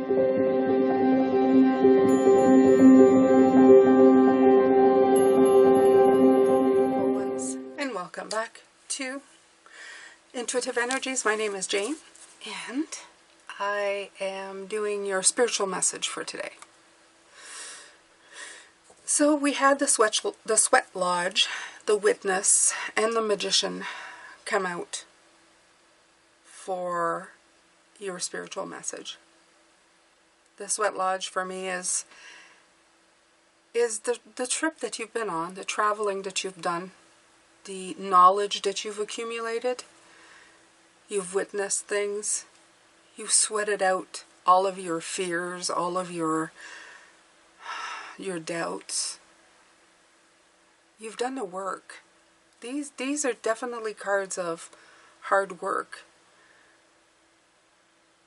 And welcome back to Intuitive Energies. My name is Jane, and I am doing your spiritual message for today. So we had the sweat lodge, the witness, and the magician come out for your spiritual message. The sweat lodge for me is the trip that you've been on, the traveling that you've done, the knowledge that you've accumulated. You've witnessed things. You've sweated out all of your fears, all of your doubts. You've done the work. These are definitely cards of hard work.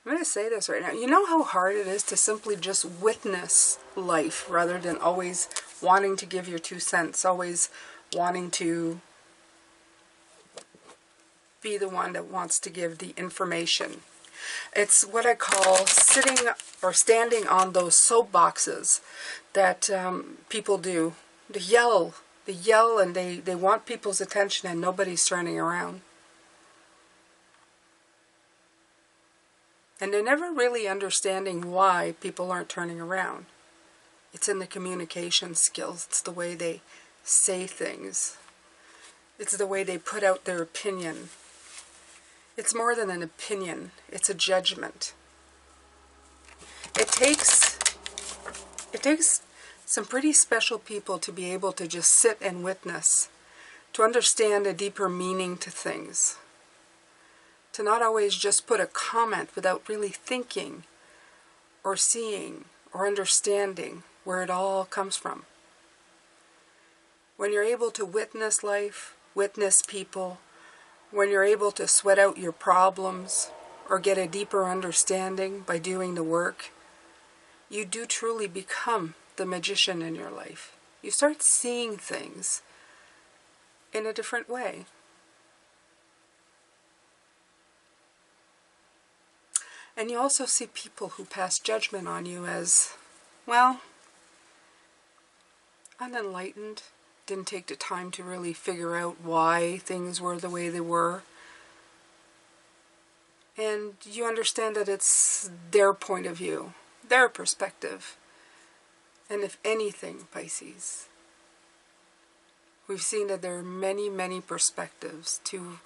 I'm going to say this right now. You know how hard it is to simply just witness life rather than always wanting to give your 2 cents, always wanting to be the one that wants to give the information. It's what I call sitting or standing on those soapboxes that people do. They yell and they want people's attention and nobody's turning around. And they're never really understanding why people aren't turning around. It's in the communication skills. It's the way they say things. It's the way they put out their opinion. It's more than an opinion. It's a judgment. It takes some pretty special people to be able to just sit and witness, to understand a deeper meaning to things. To not always just put a comment without really thinking or seeing or understanding where it all comes from. When you're able to witness life, witness people, when you're able to sweat out your problems or get a deeper understanding by doing the work, you do truly become the magician in your life. You start seeing things in a different way. And you also see people who pass judgment on you as, well, unenlightened, didn't take the time to really figure out why things were the way they were. And you understand that it's their point of view, their perspective. And if anything, Pisces, we've seen that there are many, many perspectives to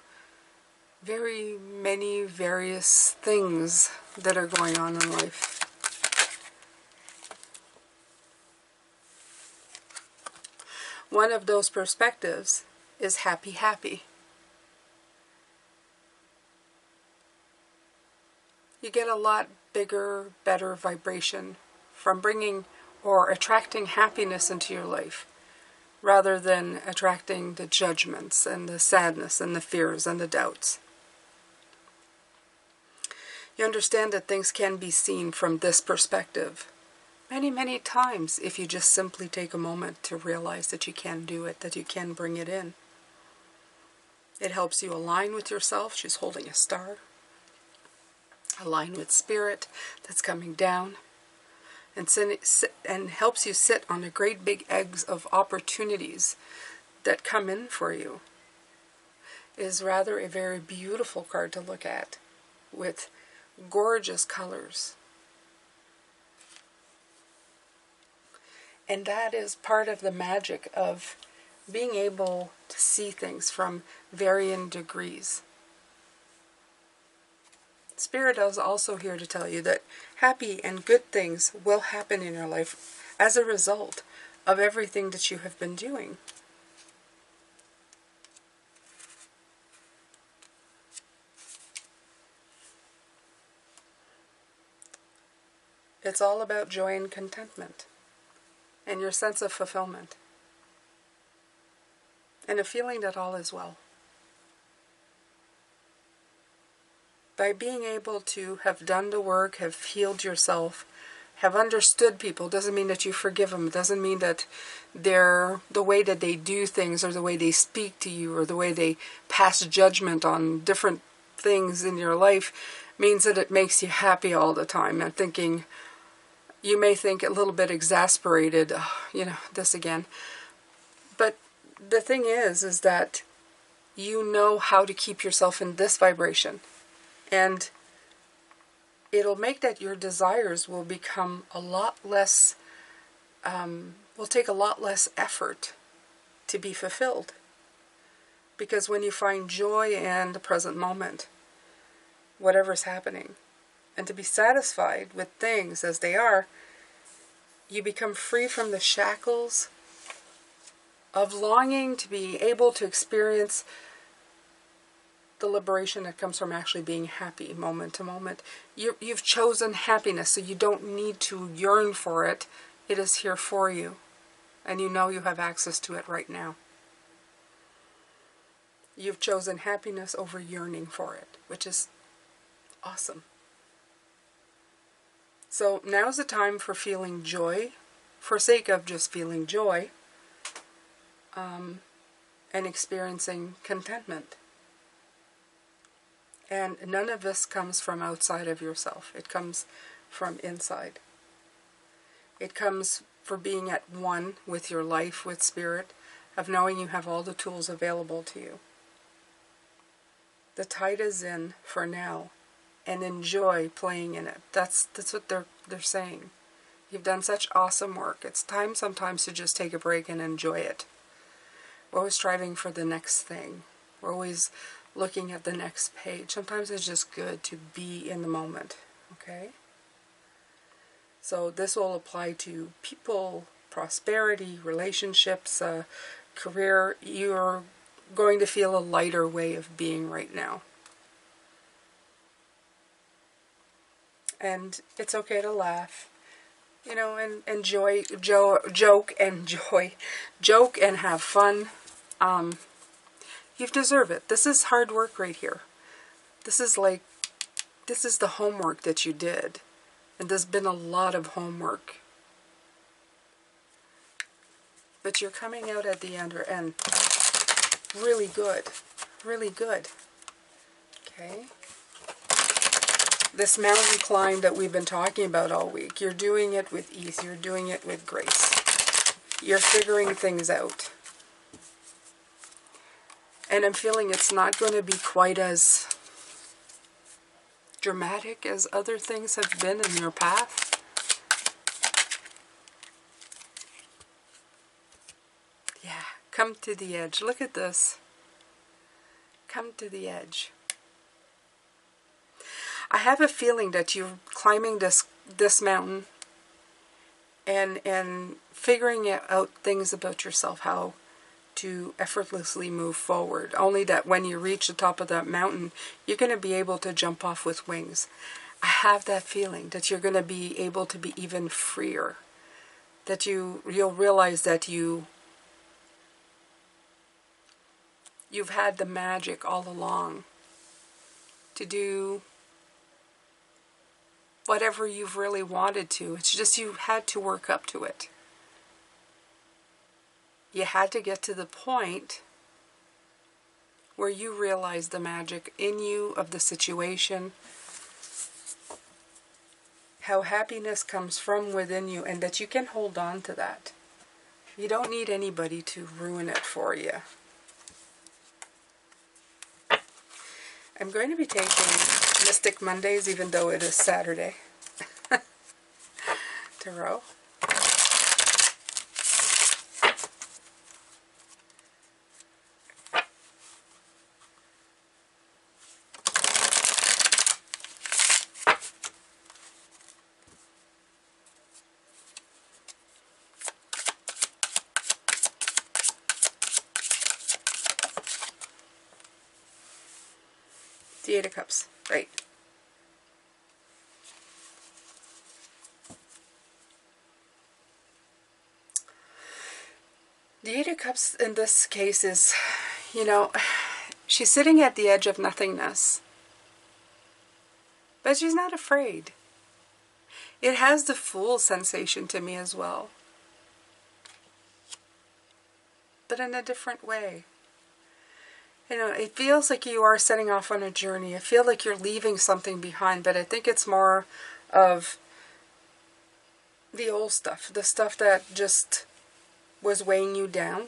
very many various things that are going on in life. One of those perspectives is happy, happy. You get a lot bigger, better vibration from bringing or attracting happiness into your life rather than attracting the judgments and the sadness and the fears and the doubts. You understand that things can be seen from this perspective many, many times if you just simply take a moment to realize that you can do it, that you can bring it in. It helps you align with yourself. She's holding a star. Align with spirit that's coming down. And helps you sit on the great big eggs of opportunities that come in for you. It is rather a very beautiful card to look at with gorgeous colors. And that is part of the magic of being able to see things from varying degrees. Spirit is also here to tell you that happy and good things will happen in your life as a result of everything that you have been doing. It's all about joy and contentment and your sense of fulfillment and a feeling that all is well. By being able to have done the work, have healed yourself, have understood people, doesn't mean that you forgive them. It doesn't mean that they're the way that they do things or the way they speak to you or the way they pass judgment on different things in your life means that it makes you happy all the time. And thinking, you may think a little bit exasperated, oh, this again. But the thing is that you know how to keep yourself in this vibration. And it'll make that your desires will become a lot less, will take a lot less effort to be fulfilled. Because when you find joy in the present moment, whatever's happening, and to be satisfied with things as they are, you become free from the shackles of longing to be able to experience the liberation that comes from actually being happy moment to moment. You've chosen happiness, so you don't need to yearn for it. It is here for you, and you know you have access to it right now. You've chosen happiness over yearning for it, which is awesome. So now's the time for feeling joy, for sake of just feeling joy, and experiencing contentment. And none of this comes from outside of yourself. It comes from inside. It comes for being at one with your life, with spirit, of knowing you have all the tools available to you. The tide is in for now, and enjoy playing in it. That's what they're saying. You've done such awesome work. It's time sometimes to just take a break and enjoy it. We're always striving for the next thing. We're always looking at the next page. Sometimes it's just good to be in the moment, okay? So this will apply to people, prosperity, relationships, career. You're going to feel a lighter way of being right now. And it's okay to laugh, and enjoy, joke and have fun. You deserve it. This is hard work right here. This is the homework that you did. And there's been a lot of homework. But you're coming out at the end really good. Really good. Okay? This mountain climb that we've been talking about all week, you're doing it with ease. You're doing it with grace. You're figuring things out. And I'm feeling it's not going to be quite as dramatic as other things have been in your path. Yeah, come to the edge. Look at this. Come to the edge. I have a feeling that you're climbing this mountain and figuring out things about yourself, how to effortlessly move forward. Only that when you reach the top of that mountain, you're going to be able to jump off with wings. I have that feeling that you're going to be able to be even freer. That you'll realize that you've had the magic all along to do whatever you've really wanted to. It's just you had to work up to it. You had to get to the point where you realize the magic in you of the situation, how happiness comes from within you, and that you can hold on to that. You don't need anybody to ruin it for you. I'm going to be taking Mystic Mondays, even though it is Saturday. Tarot. The Eight of Cups, right. The Eight of Cups in this case is, she's sitting at the edge of nothingness. But she's not afraid. It has the Fool sensation to me as well. But in a different way. You know, it feels like you are setting off on a journey. I feel like you're leaving something behind, but I think it's more of the old stuff, the stuff that just was weighing you down.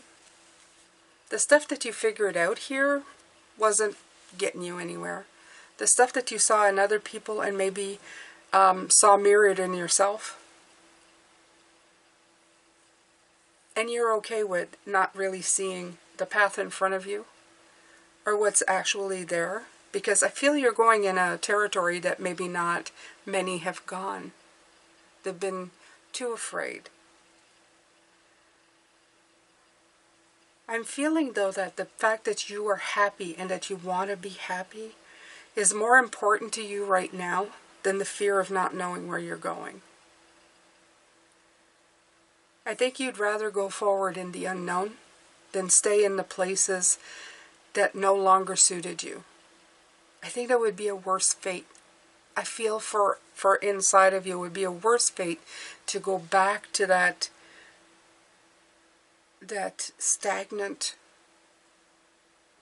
The stuff that you figured out here wasn't getting you anywhere. The stuff that you saw in other people and maybe saw mirrored in yourself. And you're okay with not really seeing the path in front of you or what's actually there. Because I feel you're going in a territory that maybe not many have gone. They've been too afraid. I'm feeling, though, that the fact that you are happy and that you want to be happy is more important to you right now than the fear of not knowing where you're going. I think you'd rather go forward in the unknown than stay in the places that no longer suited you. I think that would be a worse fate. I feel for inside of you it would be a worse fate to go back to that stagnant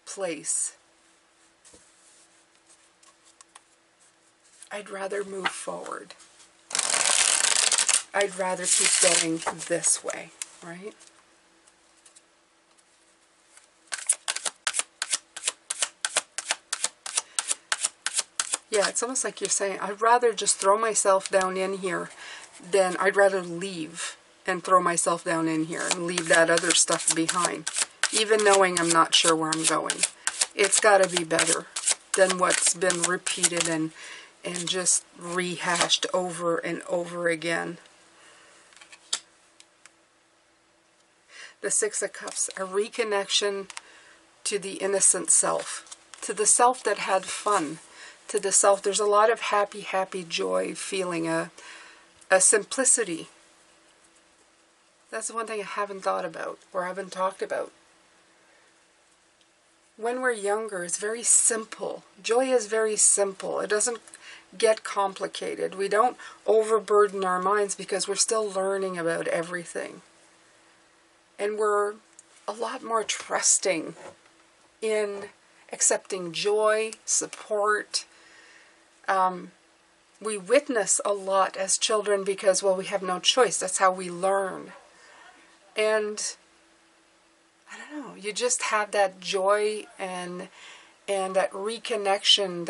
place. I'd rather move forward. I'd rather keep going this way, right? Yeah, it's almost like you're saying, I'd rather just throw myself down in here than I'd rather leave and throw myself down in here and leave that other stuff behind. Even knowing I'm not sure where I'm going. It's got to be better than what's been repeated and just rehashed over and over again. The Six of Cups, a reconnection to the innocent self. To the self that had fun. To the self, there's a lot of happy joy feeling, a simplicity. That's the one thing I haven't thought about, or haven't talked about. When we're younger, it's very simple. Joy is very simple. It doesn't get complicated. We don't overburden our minds because we're still learning about everything. And we're a lot more trusting in accepting joy, support. We witness a lot as children because, well, we have no choice. That's how we learn. And I don't know, you just have that joy and that reconnection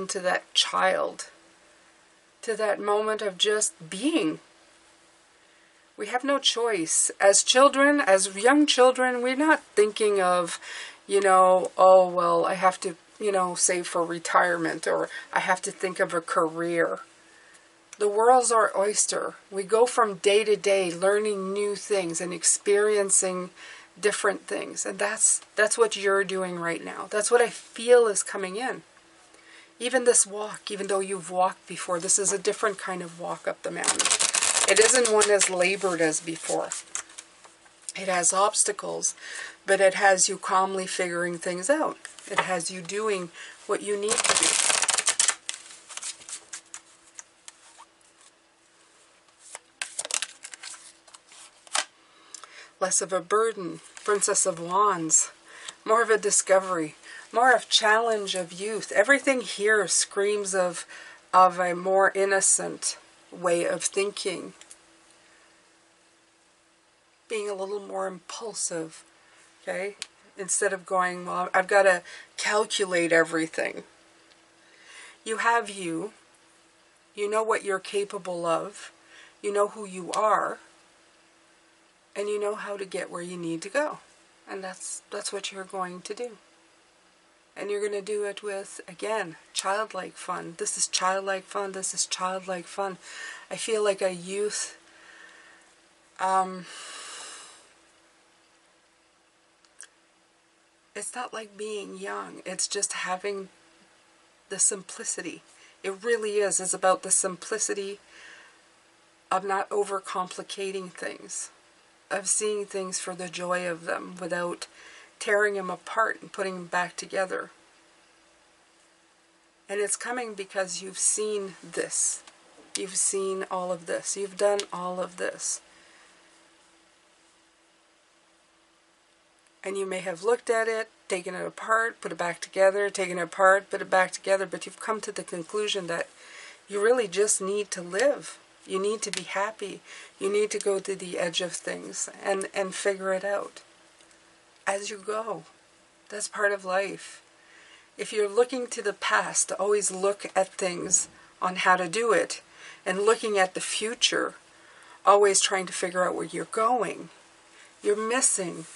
to that child, to that moment of just being. We have no choice. As children, as young children, we're not thinking of, oh, well, I have to, save for retirement, or I have to think of a career. The world's our oyster. We go from day to day learning new things and experiencing different things. And that's what you're doing right now. That's what I feel is coming in. Even this walk, even though you've walked before, this is a different kind of walk up the mountain. It isn't one as labored as before. It has obstacles, but it has you calmly figuring things out. It has you doing what you need to do. Less of a burden. Princess of Wands. More of a discovery. More of challenge of youth. Everything here screams of a more innocent way of thinking. Being a little more impulsive. Okay? Instead of going, well, I've got to calculate everything. You have you. You know what you're capable of. You know who you are. And you know how to get where you need to go. And that's what you're going to do. And you're going to do it with, again, childlike fun. This is childlike fun. This is childlike fun. I feel like a youth. It's not like being young. It's just having the simplicity. It really is. It's about the simplicity of not overcomplicating things. Of seeing things for the joy of them without tearing them apart and putting them back together. And it's coming because you've seen this. You've seen all of this. You've done all of this. And you may have looked at it, taken it apart, put it back together, taken it apart, put it back together, but you've come to the conclusion that you really just need to live. You need to be happy. You need to go to the edge of things and figure it out as you go. That's part of life. If you're looking to the past, to always look at things on how to do it, and looking at the future, always trying to figure out where you're going, you're missing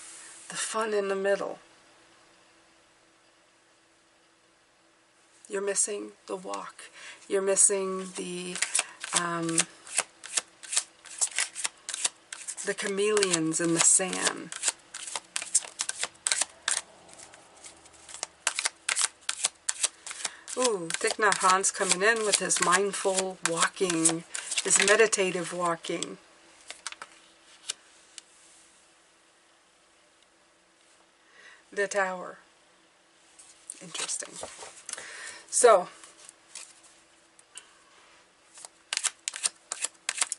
the fun in the middle. You're missing the walk. You're missing the chameleons in the sand. Ooh, Thich Nhat Hanh's coming in with his mindful walking, his meditative walking. The Tower. Interesting. So,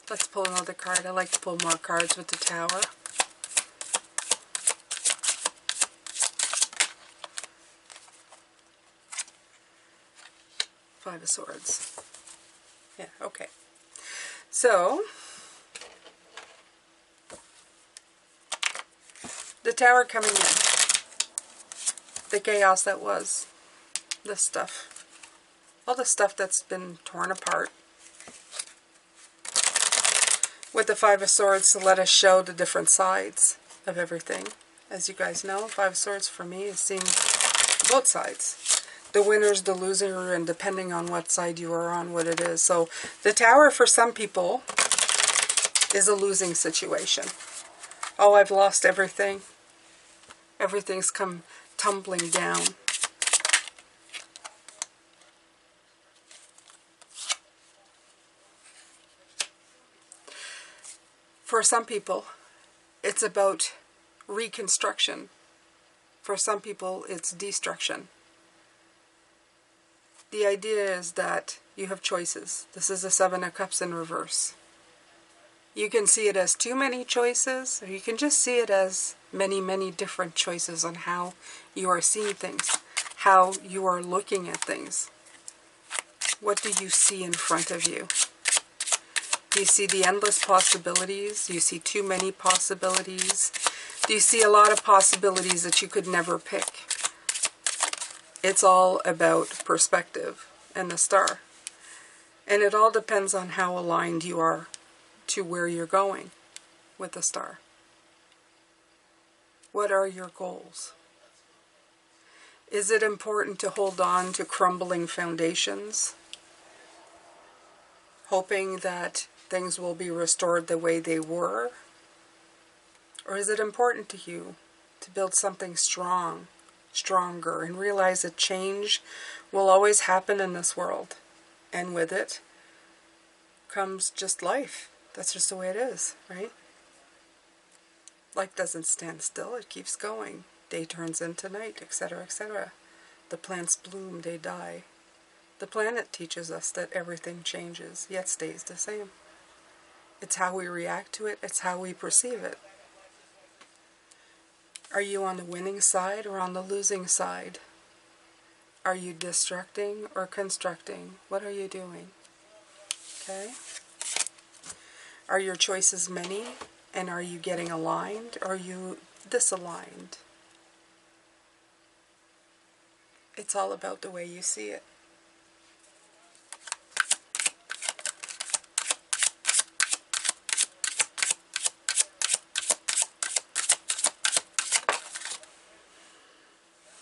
let's pull another card. I like to pull more cards with the Tower. Five of Swords. Yeah, okay. So, the Tower coming in. The chaos that was. This stuff. All the stuff that's been torn apart. With the Five of Swords to let us show the different sides of everything. As you guys know, Five of Swords for me is seeing both sides. The winners, the loser, and depending on what side you are on, what it is. So the Tower for some people is a losing situation. Oh, I've lost everything. Everything's come tumbling down. For some people, it's about reconstruction. For some people, it's destruction. The idea is that you have choices. This is the Seven of Cups in reverse. You can see it as too many choices, or you can just see it as many, many different choices on how you are seeing things, how you are looking at things. What do you see in front of you? Do you see the endless possibilities? Do you see too many possibilities? Do you see a lot of possibilities that you could never pick? It's all about perspective and the star. And it all depends on how aligned you are to where you're going with the star. What are your goals? Is it important to hold on to crumbling foundations, hoping that things will be restored the way they were? Or is it important to you to build something strong, stronger, and realize that change will always happen in this world? And with it comes just life. That's just the way it is, right? Life doesn't stand still, it keeps going. Day turns into night, etc., etc. The plants bloom, they die. The planet teaches us that everything changes, yet stays the same. It's how we react to it, it's how we perceive it. Are you on the winning side or on the losing side? Are you destructing or constructing? What are you doing? Okay? Are your choices many? And are you getting aligned or are you disaligned? It's all about the way you see it.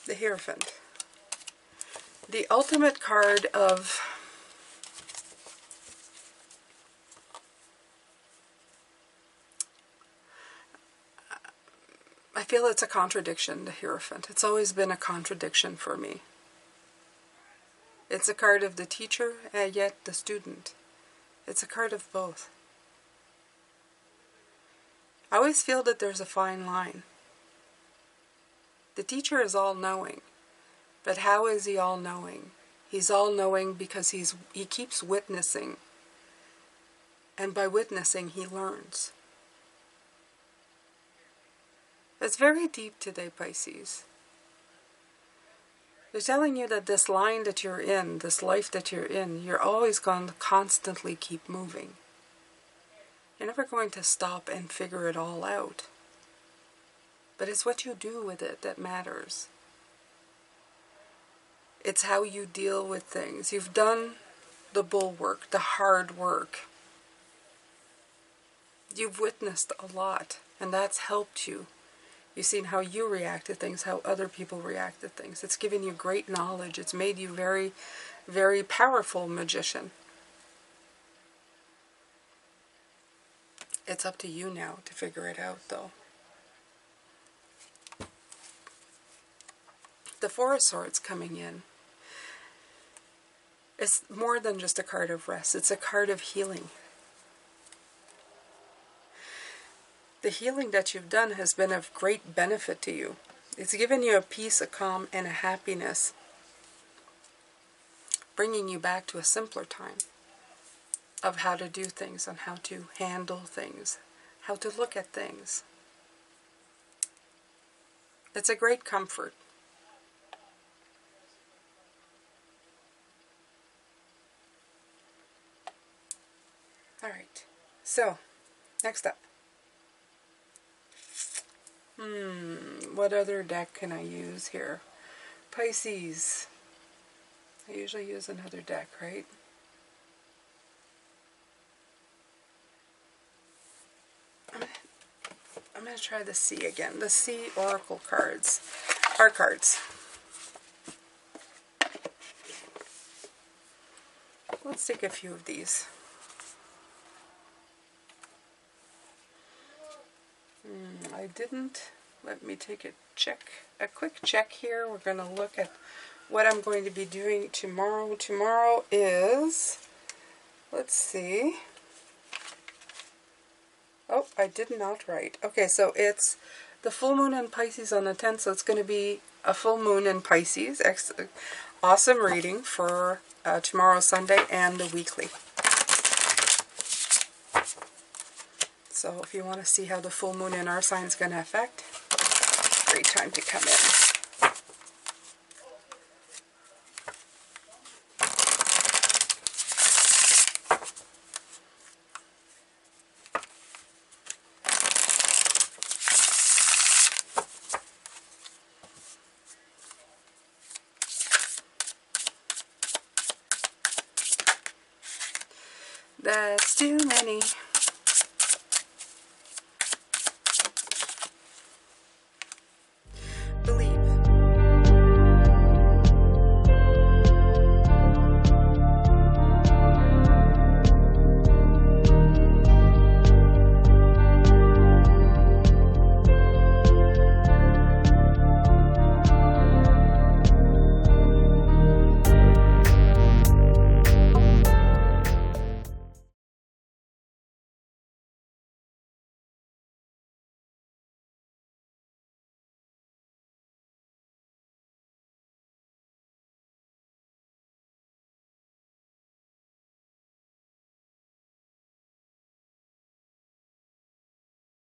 The Hierophant. The ultimate card of I feel it's a contradiction, the Hierophant. It's always been a contradiction for me. It's a card of the teacher and yet the student. It's a card of both. I always feel that there's a fine line. The teacher is all-knowing, but how is he all-knowing? He's all-knowing because he keeps witnessing, and by witnessing he learns. It's very deep today, Pisces. They're telling you that this line that you're in, this life that you're in, you're always going to constantly keep moving. You're never going to stop and figure it all out. But it's what you do with it that matters. It's how you deal with things. You've done the bull work, the hard work. You've witnessed a lot, and that's helped you. You've seen how you react to things, how other people react to things. It's given you great knowledge. It's made you very, very powerful magician. It's up to you now to figure it out, though. The Four of Swords coming in. It's more than just a card of rest. It's a card of healing. The healing that you've done has been of great benefit to you. It's given you a peace, a calm, and a happiness, bringing you back to a simpler time of how to do things and how to handle things, how to look at things. It's a great comfort. All right, so next up. What other deck can I use here? Pisces. I usually use another deck, right? I'm going to try the Sea again. The Sea Oracle cards. Our cards. Let's take a few of these. I didn't. Let me take a quick check here. We're going to look at what I'm going to be doing tomorrow. Tomorrow is, let's see. Oh, I did not write. Okay, so it's the full moon in Pisces on the 10th, so it's going to be a full moon in Pisces. Awesome reading for tomorrow, Sunday, and the weekly. So if you want to see how the full moon in our sign is going to affect, great time to come in. That's too many.